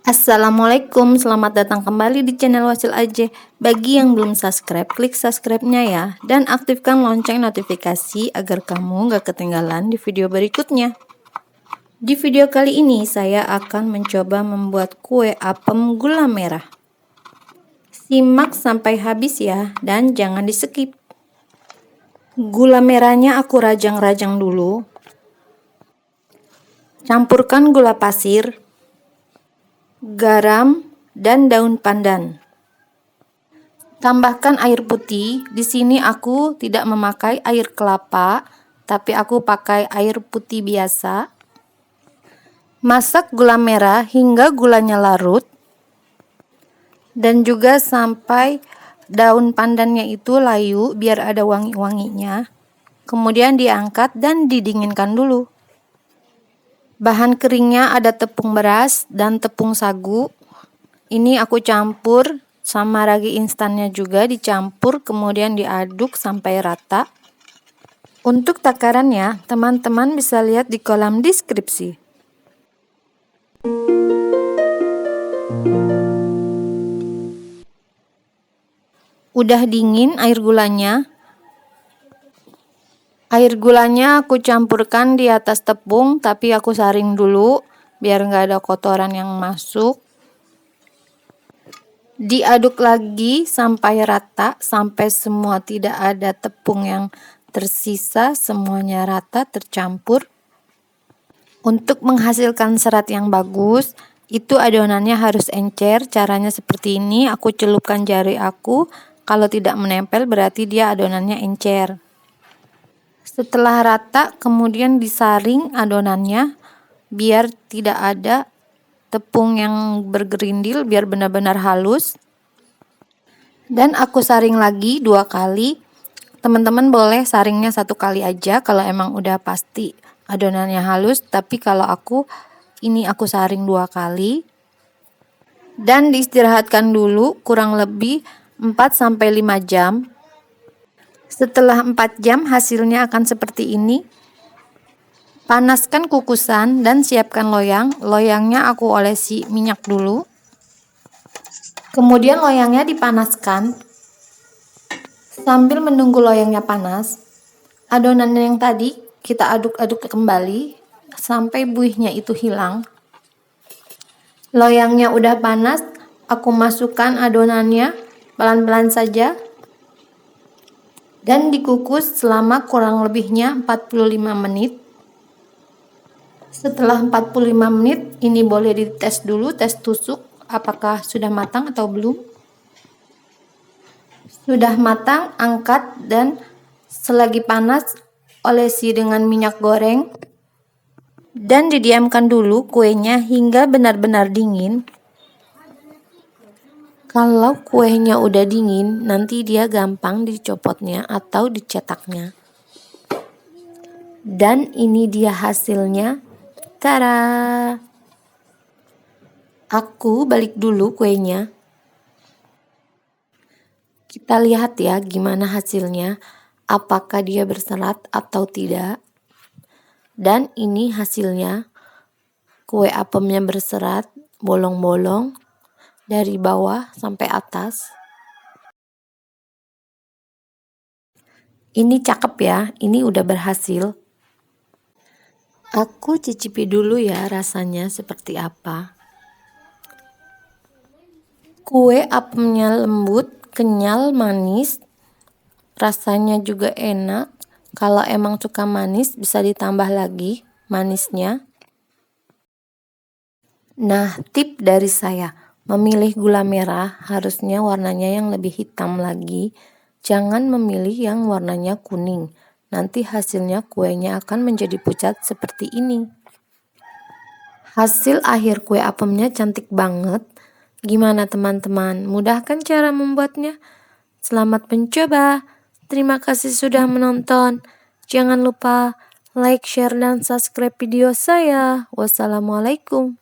Assalamualaikum, selamat datang kembali di channel Wasil Aja. Bagi yang belum subscribe, klik subscribe-nya ya. Dan aktifkan lonceng notifikasi agar kamu gak ketinggalan di video berikutnya. Di video kali ini saya akan mencoba membuat kue apem gula merah. Simak sampai habis ya, dan jangan di skip. Gula merahnya aku rajang-rajang dulu. Campurkan gula pasir, garam, dan daun pandan. Tambahkan air putih. Di sini aku tidak memakai air kelapa, tapi aku pakai air putih biasa. Masak gula merah hingga gulanya larut, dan juga sampai daun pandannya itu layu biar ada wangi-wanginya. Kemudian diangkat dan didinginkan dulu. Bahan keringnya ada tepung beras dan tepung sagu. Ini aku campur sama ragi instannya juga, dicampur kemudian diaduk sampai rata. Untuk takarannya teman-teman bisa lihat di kolom deskripsi. Udah dingin air gulanya. Air gulanya aku campurkan di atas tepung, tapi aku saring dulu biar nggak ada kotoran yang masuk. Diaduk lagi sampai rata, sampai semua tidak ada tepung yang tersisa, semuanya rata tercampur. Untuk menghasilkan serat yang bagus, itu adonannya harus encer. Caranya seperti ini, aku celupkan jari aku. Kalau tidak menempel berarti dia adonannya encer. Setelah rata, kemudian disaring adonannya biar tidak ada tepung yang bergerindil, biar benar-benar halus. Dan aku saring lagi 2 kali. Teman-teman boleh saringnya 1 kali aja kalau emang udah pasti adonannya halus, tapi kalau aku saring 2 kali. Dan diistirahatkan dulu kurang lebih 4-5 jam. Setelah 4 jam hasilnya akan seperti ini. Panaskan kukusan dan siapkan loyang. Loyangnya aku olesi minyak dulu. Kemudian loyangnya dipanaskan. Sambil menunggu loyangnya panas, adonan yang tadi kita aduk-aduk kembali sampai buihnya itu hilang. Loyangnya udah panas, aku masukkan adonannya pelan-pelan saja. Dan dikukus selama kurang lebihnya 45 menit. Setelah 45 menit, ini boleh dites dulu, tes tusuk apakah sudah matang atau belum. Sudah matang, angkat dan selagi panas olesi dengan minyak goreng. Dan didiamkan dulu kuenya hingga benar-benar dingin. Kalau kuenya udah dingin, nanti dia gampang dicopotnya atau dicetaknya. Dan ini dia hasilnya. Tada! Aku balik dulu kuenya. Kita lihat ya gimana hasilnya. Apakah dia berserat atau tidak. Dan ini hasilnya. Kue apemnya berserat, bolong-bolong. Dari bawah sampai atas. Ini cakep ya, ini udah berhasil. Aku cicipi dulu ya rasanya seperti apa. Kue apemnya lembut, kenyal, manis. Rasanya juga enak. Kalau emang suka manis bisa ditambah lagi manisnya. Nah, tip dari saya. Memilih gula merah harusnya warnanya yang lebih hitam lagi. Jangan memilih yang warnanya kuning. Nanti hasilnya kuenya akan menjadi pucat seperti ini. Hasil akhir kue apemnya cantik banget. Gimana teman-teman? Mudah kan cara membuatnya? Selamat mencoba. Terima kasih sudah menonton. Jangan lupa like, share, dan subscribe video saya. Wassalamualaikum.